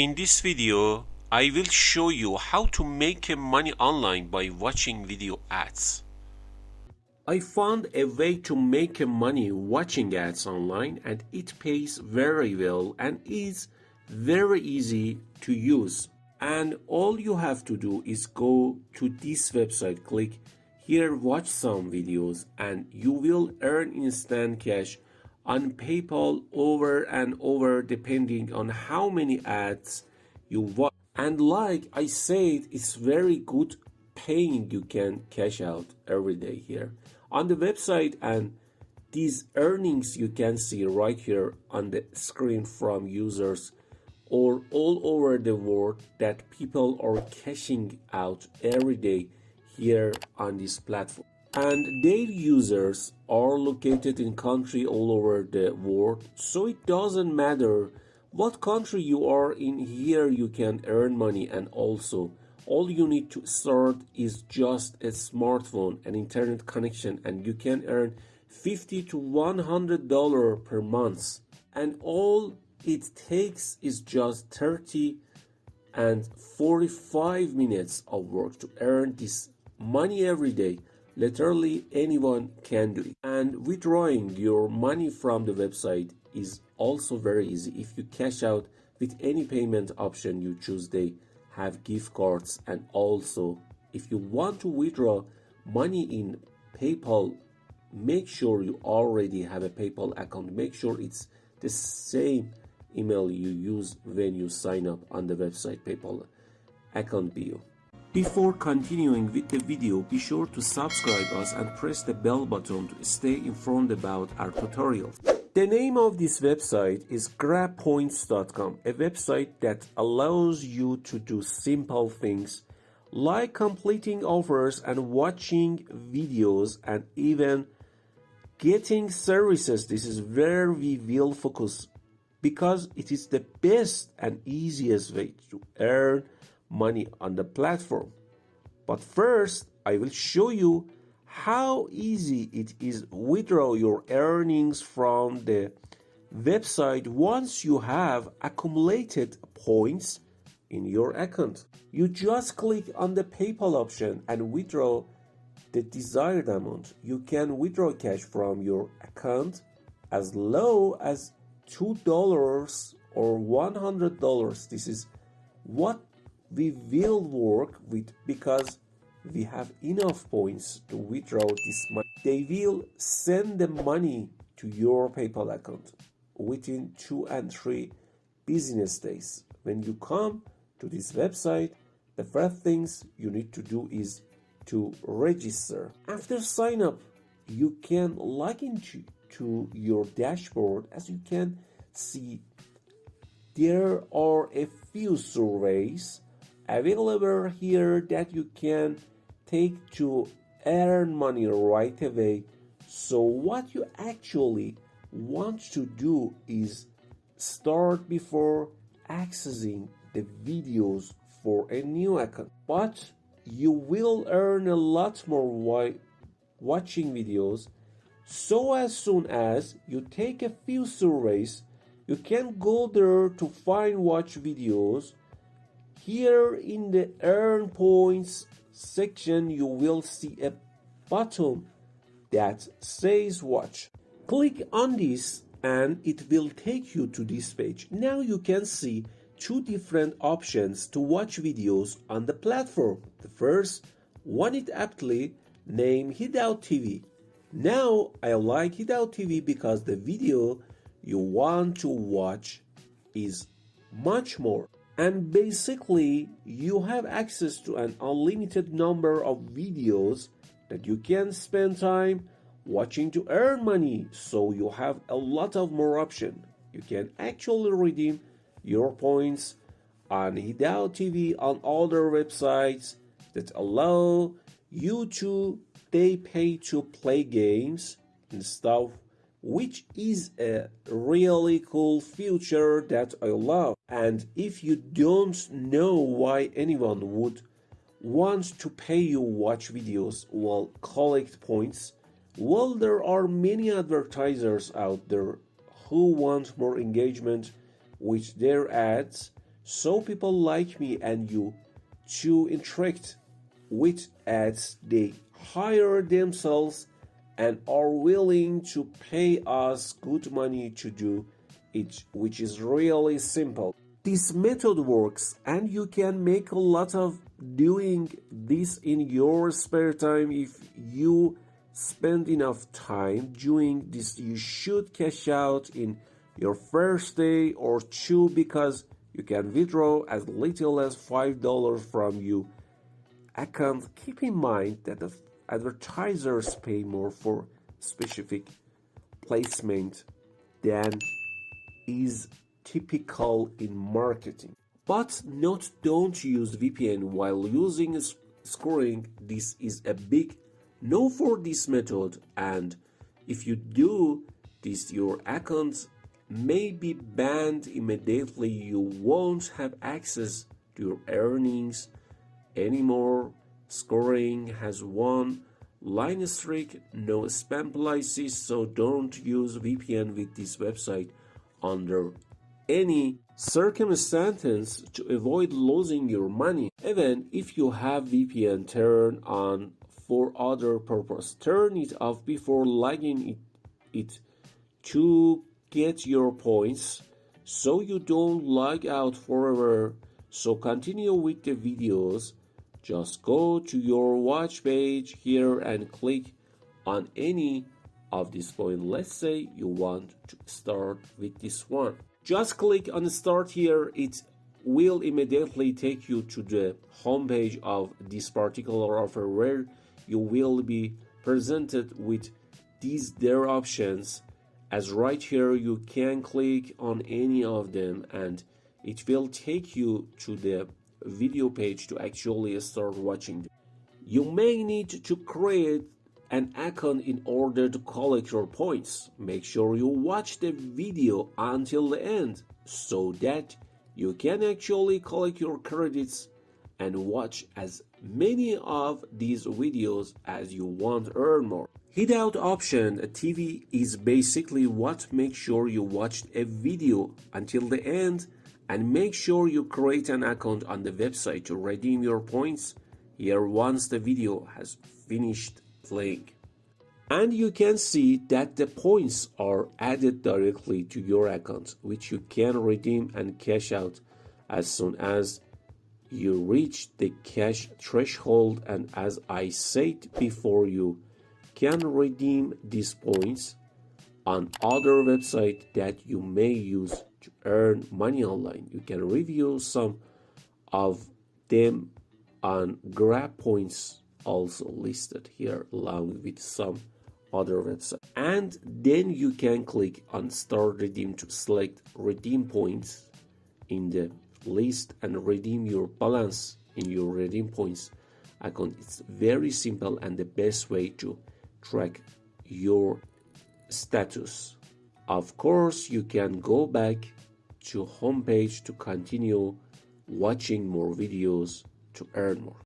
In this video, I will show you how to make money online by watching video ads. I found a way to make money watching ads online, and it pays very well and is very easy to use. And all you have to do is go to this website, click here, watch some videos, and you will earn instant cash on PayPal over and over depending on how many ads you watch. And like I said, it's very good paying. You can cash out every day here on the website, and these earnings you can see right here on the screen from users or all over the world that people are cashing out every day here on this platform. And their users are located in country all over the world, so it doesn't matter what country you are in. Here you can earn money, and also all you need to start is just a smartphone and internet connection, and you can earn $50 to $100 per month. And all it takes is just 30 and 45 minutes of work to earn this money every day. Literally anyone can do it. And withdrawing your money from the website is also very easy. If you cash out with any payment option you choose, they have gift cards. And also if you want to withdraw money in PayPal, make sure you already have a PayPal account. Make sure it's the same email you use when you sign up on the website PayPal account bio. Before continuing with the video, be sure to subscribe us and press the bell button to stay informed about our tutorials. The name of this website is grabpoints.com, a website that allows you to do simple things like completing offers and watching videos and even getting services. This is where we will focus because it is the best and easiest way to earn money on the platform. But first, I will show you how easy it is withdraw your earnings from the website once you have accumulated points in your account. You just click on the PayPal option and withdraw the desired amount. You can withdraw cash from your account as low as $2 or $100. This is what we will work with because we have enough points to withdraw this money. They will send the money to your PayPal account within 2 and 3 business days. When you come to this website, the first things you need to do is to register. After sign up, you can log into your dashboard. As you can see, there are a few surveys available here that you can take to earn money right away. So what you actually want to do is start before accessing the videos for a new account, but you will earn a lot more while watching videos. So as soon as you take a few surveys, you can go there to find watch videos. Here in the earn points section, you will see a button that says watch. Click on this and it will take you to this page. Now you can see 2 different options to watch videos on the platform. The first one is aptly named Hideout TV. Now I like Hideout TV because the video you want to watch is much more. And basically you have access to an unlimited number of videos that you can spend time watching to earn money. So you have a lot of more options. You can actually redeem your points on Hideout TV on other websites that allow you to pay to play games and stuff, which is a really cool feature that I love. And if you don't know why anyone would want to pay you watch videos while collect points, well, there are many advertisers out there who want more engagement with their ads. So people like me and you to interact with ads, they hire themselves and are willing to pay us good money to do it, which is really simple. This method works and you can make a lot of doing this in your spare time. If you spend enough time doing this, you should cash out in your first day or two, because you can withdraw as little as $5 from your account. Keep in mind that the advertisers pay more for specific placement than is typical in marketing. But note, don't use VPN while using scoring. This is a big no for this method, and if you do this, your account may be banned immediately. You won't have access to your earnings anymore. Scoring has one line streak, no spam policies, so don't use VPN with this website under any circumstances to avoid losing your money. Even if you have VPN turned on for other purpose, turn it off before logging it to get your points so you don't log out forever. So continue with the videos. Just go to your watch page here and click on any of these points. Let's say you want to start with this one. Just click on start here. It will immediately take you to the home page of this particular offer, where you will be presented with these their options. As right here, you can click on any of them and it will take you to the video page to actually start watching them. You may need to create an account in order to collect your points. Make sure you watch the video until the end so that you can actually collect your credits and watch as many of these videos as you want to earn more. Hideout option TV is basically what makes sure you watched a video until the end, and make sure you create an account on the website to redeem your points here once the video has finished playing. And you can see that the points are added directly to your account, which you can redeem and cash out as soon as you reach the cash threshold. And as I said before, you can redeem these points on other websites that you may use to earn money online. You can review some of them on Grab Points, also listed here along with some other websites. And then you can click on Start Redeem to select redeem points in the list and redeem your balance in your redeem points account. It's very simple and the best way to track your status. Of course, you can go back to homepage to continue watching more videos to earn more.